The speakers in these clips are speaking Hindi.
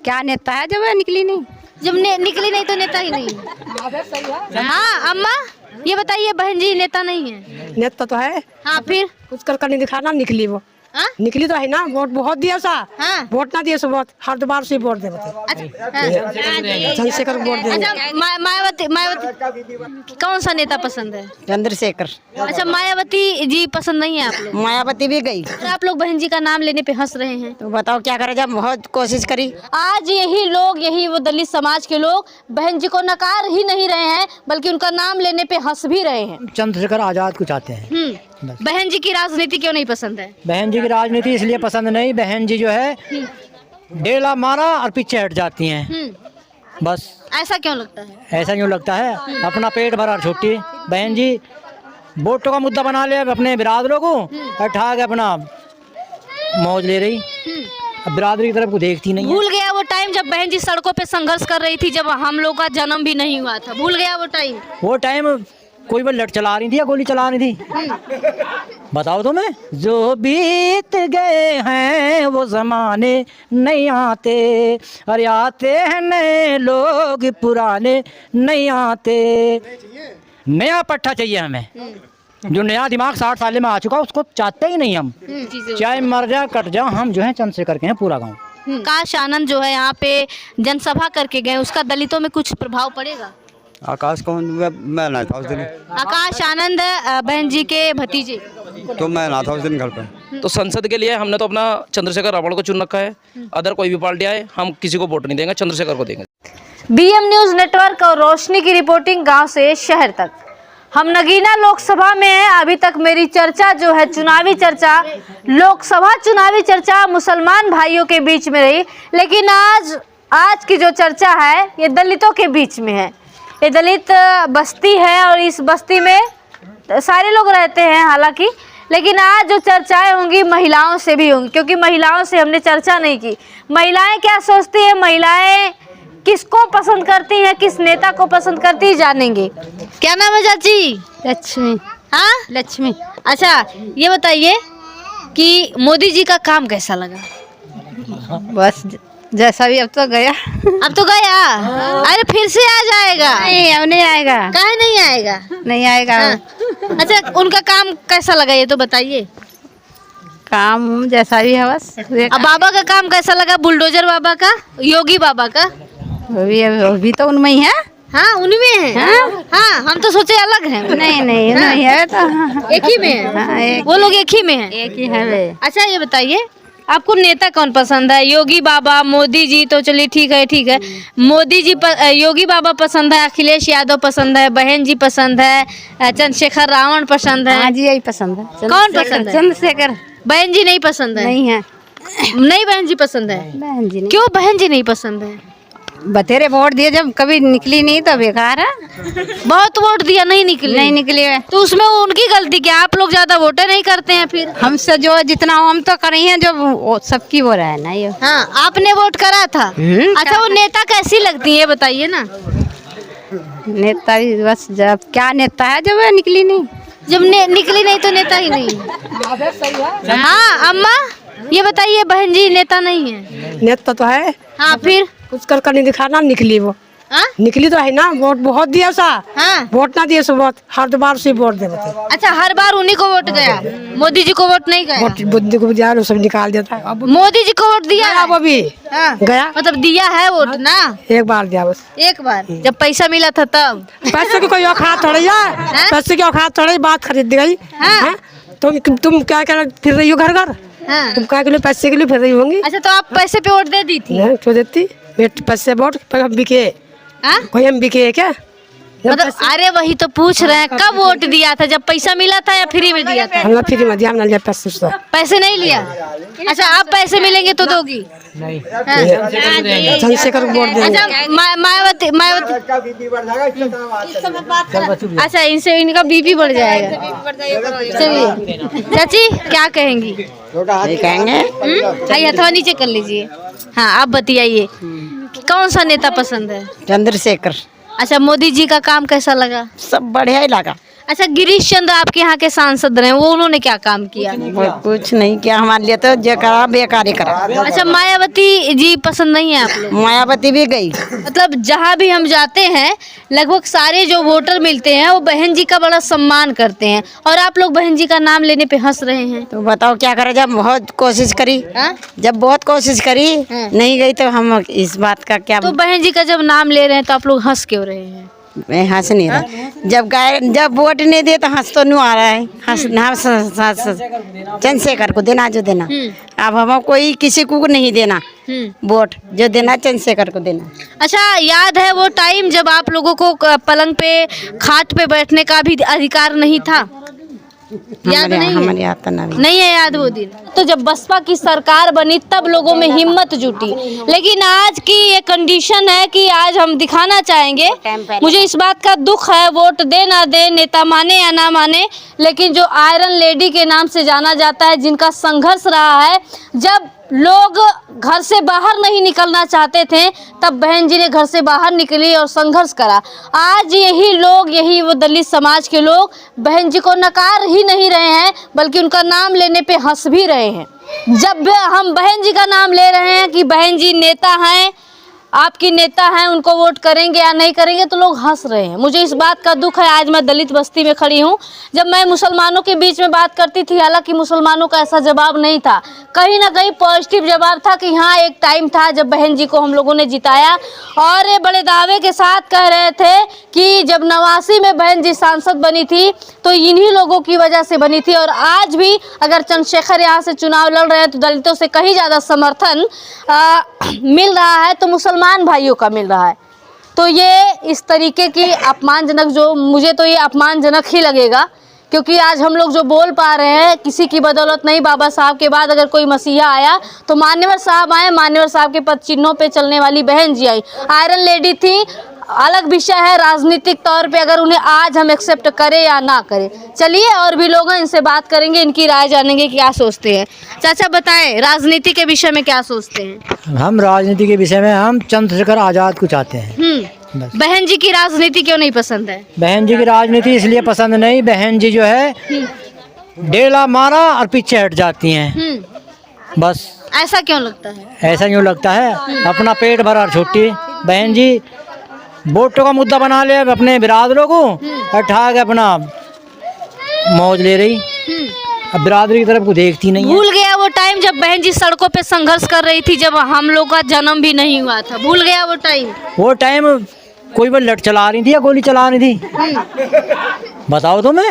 क्या नेता है जब निकली नहीं? जब निकली नहीं तो नेता ही नहीं। हाँ अम्मा ये बताइए, बहन जी नेता नहीं है? नेता तो है। हाँ फिर कुछ कर नहीं दिखाना, निकली वो। हाँ? निकली तो है ना, वोट बहुत दिया सा। हाँ। वोट ना दिए सो वोट हर बार से वोट दे बता। चंद्रशेखर वोट दे। अच्छा मायावती कौन सा नेता पसंद है? चंद्रशेखर। अच्छा मायावती जी पसंद नहीं है आप लोग? मायावती भी गई अरे आप लोग बहन जी का नाम लेने पे हंस रहे हैं, तो बताओ क्या करें, जब बहुत कोशिश करी। आज यही वो दलित समाज के लोग बहन जी को नकार ही नहीं रहे हैं, बल्कि उनका नाम लेने पे हंस भी रहे हैं। चंद्रशेखर आजाद को चाहते हैं। बहन जी की राजनीति क्यों नहीं पसंद है? बहन जी की राजनीति इसलिए पसंद नहीं, बहन जी जो है डेला मारा और पीछे हट जाती हैं बस। ऐसा क्यों लगता है? ऐसा क्यों लगता है? अपना पेट भरा छोटी बहन जी वोटों का मुद्दा बना लिया अपने बिरादरों को, उठा के अपना मौज ले रही, अब बिरादरी की तरफ को देखती नहीं है। भूल गया वो टाइम जब बहन जी सड़कों पे संघर्ष कर रही थी, जब हम लोग का जन्म भी नहीं हुआ था। भूल गया वो टाइम? वो टाइम कोई वो लट चला रही थी या गोली चला रही थी? बताओ तो मैं। जो बीत गए हैं वो जमाने नहीं आते, अरे आते हैं नए लोग पुराने नहीं आते। नया पट्टा चाहिए हमें, जो नया दिमाग 60 साल में आ चुका उसको चाहते ही नहीं हम। चाहे मर जा कट जा, हम जो है चंद्रशेखर के हैं पूरा गाँव। आकाश आनंद जो है यहाँ पे जनसभा करके गए, उसका दलितों में कुछ प्रभाव पड़ेगा? आकाश कौन? मैं ना था उस दिन। आकाश आनंद बहन जी के भतीजे। तो मैं ना था उस दिन घर पे। तो संसद के लिए हमने तो अपना चंद्रशेखर रावण को चुन रखा है। अदर कोई भी पार्टी आए हम किसी को वोट नहीं देंगे, चंद्रशेखर को देंगे। BM न्यूज नेटवर्क और रोशनी की रिपोर्टिंग गांव से शहर तक। हम नगीना लोकसभा में हैं। अभी तक मेरी चर्चा जो है चुनावी चर्चा, लोकसभा चुनावी चर्चा मुसलमान भाइयों के बीच में रही, लेकिन आज की जो चर्चा है ये दलितों के बीच में है। ये दलित बस्ती है और इस बस्ती में सारे लोग रहते हैं हालांकि, लेकिन आज जो चर्चाएं होंगी महिलाओं से भी होंगी, क्योंकि महिलाओं से हमने चर्चा नहीं की। महिलाएं क्या सोचती हैं, महिलाएं किसको पसंद करती हैं, किस नेता को पसंद करती है, जानेंगे। क्या नाम है चाची? लक्ष्मी। हाँ लक्ष्मी। अच्छा ये बताइए कि मोदी जी का काम कैसा लगा? बस जैसा भी, अब तो गया। अब तो गया। अरे फिर से आ जाएगा? नहीं, अब नहीं आएगा। काहे नहीं आएगा? नहीं आएगा। हाँ। अच्छा उनका काम कैसा लगा ये तो बताइए। काम जैसा भी है बस। अब बाबा का काम कैसा लगा? बुलडोजर बाबा का, योगी बाबा का? वो भी तो उनमें ही है। हाँ उनमें है। हाँ हम तो सोचे अलग है। नहीं नहीं है तो एक ही में है। हाँ, वो लोग एक ही में है। एक ही है वे। अच्छा ये बताइए आपको नेता कौन पसंद है? योगी बाबा, मोदी जी तो चलिए ठीक है। मोदी जी योगी बाबा पसंद है, अखिलेश यादव पसंद है, बहन जी पसंद है, चंद्रशेखर रावण पसंद है? हाँ जी यही पसंद है। कौन पसंद है? चंद्रशेखर। बहन जी नहीं पसंद है? नहीं है। नहीं बहन जी पसंद है? बहन जी नहीं। क्यों बहन जी नहीं पसंद है? बतेरे वोट दिए, जब कभी निकली नहीं तो बेकार है। बहुत वोट दिया नहीं निकली है। तो उसमें उनकी गलती क्या? आप लोग ज्यादा वोटे नहीं करते हैं फिर? हमसे जो जितना हम तो कर रही हैं, जो सबकी वो रहे ना ये। हाँ आपने वोट करा था। अच्छा वो नेता कैसी लगती है बताइए ना। नेता भी बस, जब क्या नेता है जब निकली नहीं? जब निकली नहीं तो नेता ही नहीं। हाँ अम्मा ये बताइए, बहन जी नेता नहीं है? नेता तो है। हाँ फिर कुछ कर नहीं दिखाना, निकली वो। हाँ? निकली तो है ना, वोट बहुत दिया सा। हाँ? वोट ना दिए सो वोट हर बार से वोट दे बता। अच्छा हर बार उन्हीं को वोट गया, मोदी जी को वोट नहीं गया? वोट बुद्धि को दिया, सब निकाल देता है। अब मोदी जी को वोट दिया है? वो भी हाँ? गया, मतलब दिया है वोट ना? एक बार दिया बस। एक बार जब पैसा मिला था तब? पैसे की कोई औकात थोड़ी है, पैसे की औकात थोड़ी, बात खरीद गई। तुम क्या फिर रही हो घर घर? तुम क्या के लिए पैसे के लिए फिर रही होंगी? अच्छा तो आप पैसे पे वोट दे दी थी? क्यों देती? पैसे वोट बिके? कोई हम बिके है क्या? मतलब अरे वही तो पूछ रहे हैं, कब वोट दिया था? जब पैसा मिला था या फ्री में दिया था? हमने फ्री में दिया, हमने लिया पैसे से। पैसे नहीं लिया? अच्छा आप पैसे मिलेंगे तो दोगी? नहीं। चंद्रशेखर वोट देंगे। अच्छा मायावती अच्छा इनसे इनका बीपी बढ़ जाएगा। चलिए चाची क्या कहेंगी? कहेंगे आइए थोड़ा नीचे कर लीजिए। हाँ आप बताइए कौन सा नेता पसंद है? चंद्रशेखर। अच्छा मोदी जी का काम कैसा लगा? सब बढ़िया ही लगा। अच्छा, गिरीश चंद्र आपके यहाँ के सांसद रहे, वो उन्होंने क्या काम किया? वो कुछ नहीं किया हमारे लिए, तो जो करा बेकार ही करा। अच्छा, मायावती जी पसंद नहीं है आप लोग? मायावती भी गई। मतलब जहाँ भी हम जाते हैं लगभग सारे जो वोटर मिलते हैं वो बहन जी का बड़ा सम्मान करते हैं, और आप लोग बहन जी का नाम लेने पे हंस रहे हैं। तो बताओ क्या करे, जब बहुत कोशिश करी, हाँ? जब बहुत कोशिश करी नहीं गई, तो हम इस बात का क्या। तो बहन जी का जब नाम ले रहे हैं तो आप लोग हंस क्यों रहे हैं? मैं हंस नहीं रहा। जब वोट नहीं दे तो हंस तो नहीं आ रहा है। चंद्रशेखर को देना जो देना। अब हम कोई किसी को नहीं देना वोट, जो देना चंद्रशेखर को देना। अच्छा, याद है वो टाइम जब आप लोगों को पलंग पे खाट पे बैठने का भी अधिकार नहीं था? याद नहीं है? हमारे याद तो नहीं है याद वो दिन। तो जब बसपा की सरकार बनी तब लोगों में हिम्मत जुटी, लेकिन आज की ये कंडीशन है कि आज हम दिखाना चाहेंगे। मुझे इस बात का दुख है, वोट दे ना दे, नेता माने या ना माने, लेकिन जो आयरन लेडी के नाम से जाना जाता है, जिनका संघर्ष रहा है, जब लोग घर से बाहर नहीं निकलना चाहते थे तब बहन जी ने घर से बाहर निकली और संघर्ष करा। आज यही लोग, यही वो दलित समाज के लोग बहन जी को नकार ही नहीं रहे हैं, बल्कि उनका नाम लेने पे हंस भी रहे हैं। जब हम बहन जी का नाम ले रहे हैं कि बहन जी नेता हैं, आपकी नेता हैं, उनको वोट करेंगे या नहीं करेंगे, तो लोग हंस रहे हैं। मुझे इस बात का दुख है। आज मैं दलित बस्ती में खड़ी हूँ। जब मैं मुसलमानों के बीच में बात करती थी, हालांकि मुसलमानों का ऐसा जवाब नहीं था, कहीं ना कहीं पॉजिटिव जवाब था कि हाँ, एक टाइम था जब बहन जी को हम लोगों ने जिताया, और ये बड़े दावे के साथ कह रहे थे कि जब 89 में बहन जी सांसद बनी थी तो इन्हीं लोगों की वजह से बनी थी। और आज भी अगर चंद्रशेखर यहाँ से चुनाव लड़ रहे हैं तो दलितों से कहीं ज़्यादा समर्थन मिल रहा है, तो मुसलमान भाइयों का मिल रहा है। तो ये इस तरीके की अपमानजनक, जो मुझे तो ये अपमानजनक ही लगेगा, क्योंकि आज हम लोग जो बोल पा रहे हैं किसी की बदौलत नहीं। बाबा साहब के बाद अगर कोई मसीहा आया तो मान्यवर साहब आए, मान्यवर साहब के पद चिन्हों पे चलने वाली बहन जी आई। आयरन लेडी थी, अलग विषय है राजनीतिक तौर पे, अगर उन्हें आज हम एक्सेप्ट करें या ना करें। चलिए और भी लोग हैं, इनसे बात करेंगे, इनकी राय जानेंगे क्या सोचते हैं। चाचा बताएं, राजनीति के विषय में क्या सोचते हैं? हम राजनीति के विषय में हम चंद्रशेखर आज़ाद को चाहते हैं। बहन जी की राजनीति क्यों नहीं पसंद है? बहन जी की राजनीति इसलिए पसंद नहीं, बहन जी जो है डेला मारा और पीछे हट जाती हैं, बस। ऐसा क्यों लगता है? ऐसा क्यों लगता है? अपना पेट भरा और छुट्टी। बहन जी वोटों का मुद्दा बना ले अपने बिरादरों को, उठा के अपना मौज ले रही, अब बिरादरी की तरफ को देखती नहीं है। भूल गया वो टाइम जब बहन जी सड़कों पे संघर्ष कर रही थी, जब हम लोग का जन्म भी नहीं हुआ था। भूल गया वो टाइम? वो टाइम कोई वो लट चला रही थी या गोली चला रही थी? बताओ तो मैं।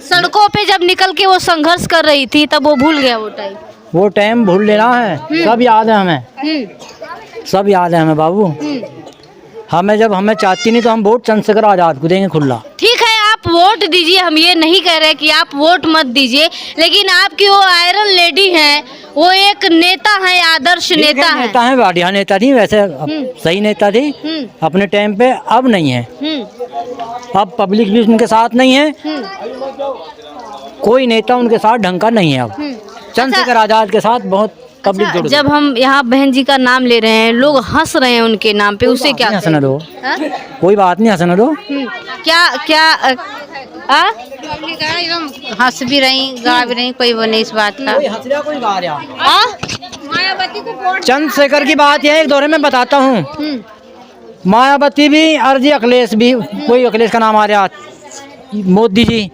सड़कों पे जब निकल के वो संघर्ष कर रही थी तब वो भूल गया वो टाइम? वो टाइम भूल लेना है, सब याद है हमें, सब याद है हमें बाबू। हमें जब हमें चाहती नहीं तो हम वोट चंद्रशेखर आज़ाद को देंगे खुला। ठीक है, आप वोट दीजिए, हम ये नहीं कह रहे कि आप वोट मत दीजिए, लेकिन आपकी वो आयरन लेडी हैं, वो एक नेता है, आदर्श नेता है। नेता है, बढ़िया नेता थी वैसे, सही नेता थी अपने टाइम पे, अब नहीं है। अब पब्लिक भी उनके साथ नहीं है, कोई नेता उनके साथ ढंग का नहीं है। अब चंद्रशेखर आज़ाद के साथ बहुत पब्लिक जुड़ गई। जब हम यहाँ बहन जी का नाम ले रहे हैं, लोग हंस रहे हैं उनके नाम पे, उसे क्या हंसने दो, हाँ? कोई बात नहीं, हंसने दो। क्या हंस भी रही, गा भी रही, कोई वो नहीं इस बात का। कोई गा रहा। चंद्रशेखर की बात यह एक दौरे में बताता हूँ। मायावती भी और जी अखिलेश भी, कोई अखिलेश का नाम आ रहा, मोदी जी,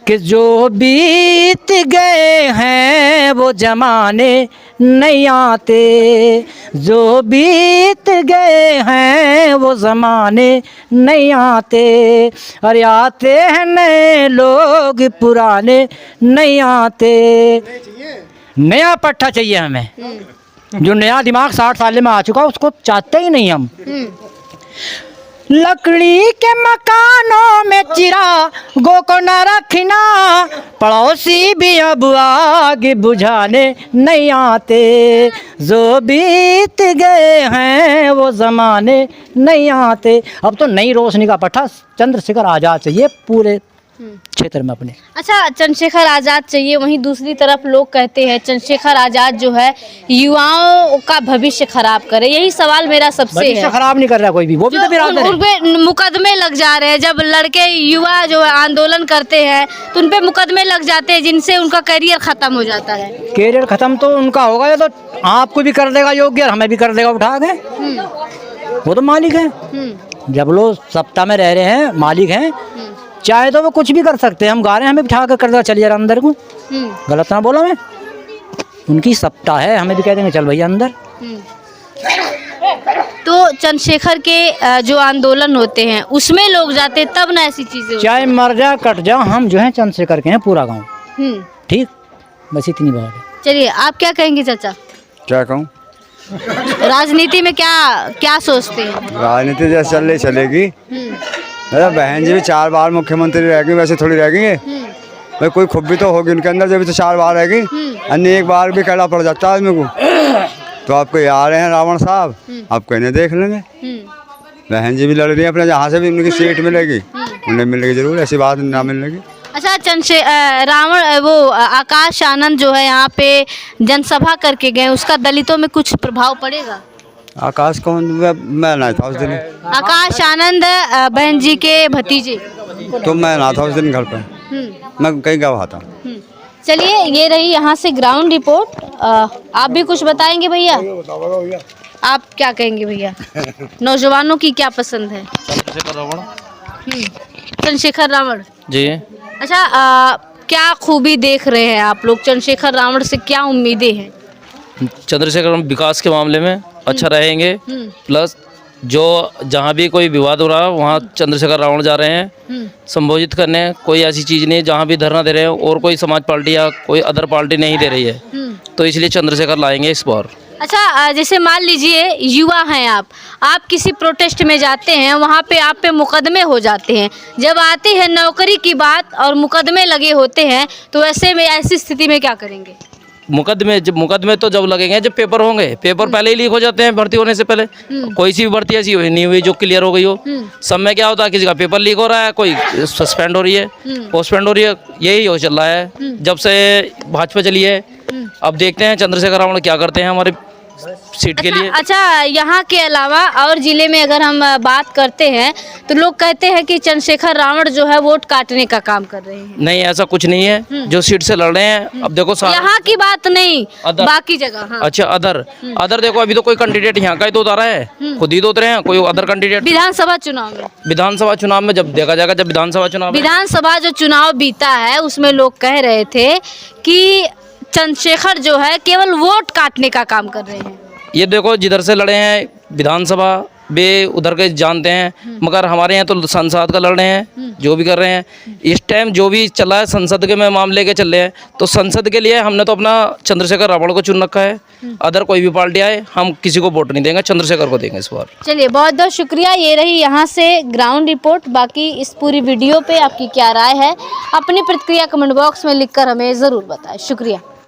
कि जो बीत गए हैं वो जमाने नहीं आते, जो बीत गए हैं वो जमाने नहीं आते, अरे आते हैं नए लोग पुराने नहीं आते। नया पट्टा चाहिए हमें, जो नया दिमाग 60 साल में आ चुका उसको चाहते ही नहीं हम। लकड़ी के मकानों में चिरागों को न रखना, पड़ोसी भी अब आग बुझाने नहीं आते, जो बीत गए हैं वो ज़माने नहीं आते। अब तो नई रोशनी का पट्टा चंद्रशेखर आज़ाद चाहिए पूरे क्षेत्र में अपने। अच्छा, चंद्रशेखर आजाद चाहिए, वहीं दूसरी तरफ लोग कहते हैं चंद्रशेखर आजाद जो है युवाओं का भविष्य खराब करे। यही सवाल मेरा सबसे भविष्य है। खराब नहीं कर रहा कोई भी, वो भी तो बिरादर है। उन पे मुकदमे लग जा रहे हैं। जब लड़के युवा जो है आंदोलन करते हैं तो उन पे मुकदमे लग जाते हैं, जिनसे उनका करियर खत्म हो जाता है। कैरियर खत्म तो उनका होगा, या तो आपको भी कर देगा योग्य और हमें भी कर देगा उठा के। वो तो मालिक है। जब लोग सत्ता में रह रहे हैं, मालिक हैं, चाहे तो वो कुछ भी कर सकते हैं। हम गा रहे हैं, हमें बिठा कर देगा, चलिए अंदर को। गलत ना बोला मैं, उनकी सत्ता है, हमें भी कह देंगे चल भैया अंदर। तो चंद्रशेखर के जो आंदोलन होते हैं उसमें लोग जाते हैं, तब ना ऐसी चीजें चाहे मर जा कट जा, हम जो है चंद्रशेखर के हैं पूरा गाँव। ठीक, बस इतनी बात है। चलिए, आप क्या कहेंगे चाचा? क्या कहूँ, राजनीति में क्या क्या सोचते हैं? राजनीति जैसे चल रही चलेगी। अरे बहन जी भी 4 बार मुख्यमंत्री रह गई, वैसे थोड़ी रह गई। भाई कोई खूबी तो होगी उनके अंदर, जब भी तो 4 बार रह गई। अन्य एक बार भी कहना पड़ जाता है आदमी को। तो आपको ये आ रहे हैं रावण साहब, आप कहने देख लेंगे। बहन जी भी लड़ रही है अपने, जहाँ से भी उनकी सीट मिलेगी उन्हें मिलेगी जरूर, ऐसी बात ना मिलेगी। अच्छा, रावण वो आकाश आनंद जो है यहाँ पे जनसभा करके गए, उसका दलितों में कुछ प्रभाव पड़ेगा? आकाश कौन, मैं ना था उस दिन। आकाश आनंद बहन जी के भतीजे। तो मैं ना था उस दिन घर पे, मैं कहीं गया था। चलिए, ये रही यहाँ से ग्राउंड रिपोर्ट। आप भी कुछ बताएंगे भैया? आप क्या कहेंगे भैया? नौजवानों की क्या पसंद है? चंद्रशेखर रावण। चंद्रशेखर रावण जी। अच्छा, क्या खूबी देख रहे हैं आप लोग? चंद्रशेखर रावण से क्या उम्मीदें हैं? चंद्रशेखर विकास के मामले में अच्छा रहेंगे, प्लस जो जहाँ भी कोई विवाद हो रहा है वहाँ चंद्रशेखर रावण जा रहे हैं संबोधित करने। कोई ऐसी चीज़ नहीं है जहाँ भी धरना दे रहे हैं और कोई समाज पार्टी या कोई अदर पार्टी नहीं दे रही है, तो इसलिए चंद्रशेखर लाएंगे इस बार। अच्छा, जैसे मान लीजिए युवा हैं आप किसी प्रोटेस्ट में जाते हैं, वहाँ पे आप पे मुकदमे हो जाते हैं। जब आती है नौकरी की बात और मुकदमे लगे होते हैं, तो ऐसे में ऐसी स्थिति में क्या करेंगे? मुकदमे तो जब लगेंगे जब पेपर होंगे। पेपर पहले ही लीक हो जाते हैं भर्ती होने से पहले। कोई सी भी भर्ती ऐसी नहीं हुई जो क्लियर हो गई हो। सब में क्या होता है, किसी का पेपर लीक हो रहा है, कोई सस्पेंड हो रही है, पोस्टपेंड हो रही है, यही हो चल रहा है जब से भाजपा चली है। अब देखते हैं चंद्रशेखर रावण क्या करते हैं हमारे सीट के लिए। अच्छा, यहाँ के अलावा और जिले में अगर हम बात करते हैं तो लोग कहते हैं कि चंद्रशेखर रावण जो है वोट काटने का काम कर रहे हैं। नहीं, ऐसा कुछ नहीं है। जो सीट से लड़ रहे हैं, अब देखो यहाँ की बात नहीं, बाकी जगह। हाँ। अच्छा, अदर देखो, अभी तो कोई कैंडिडेट यहाँ का ही तो उतारा है, खुद ही तो उतरे हैं, कोई अदर कैंडिडेट। विधानसभा चुनाव में जब देखा जाएगा, जब विधानसभा जो चुनाव बीता है उसमें लोग कह रहे थे कि चंद्रशेखर जो है केवल वोट काटने का काम कर रहे हैं। ये देखो, जिधर से लड़े हैं विधानसभा वे उधर के जानते हैं, मगर हमारे यहाँ तो संसद का लड़ रहे हैं। जो भी कर रहे हैं इस टाइम, जो भी चला है संसद के में मामले के चल रहे हैं, तो संसद के लिए हमने तो अपना चंद्रशेखर रावण को चुन रखा है। अदर कोई भी पार्टी आए, हम किसी को वोट नहीं देंगे, चंद्रशेखर को देंगे इस बार। चलिए, बहुत बहुत शुक्रिया। ये रही यहाँ से ग्राउंड रिपोर्ट। बाकी इस पूरी वीडियो पे आपकी क्या राय है, अपनी प्रतिक्रिया कमेंट बॉक्स में लिखकर हमें ज़रूर बताएं। शुक्रिया।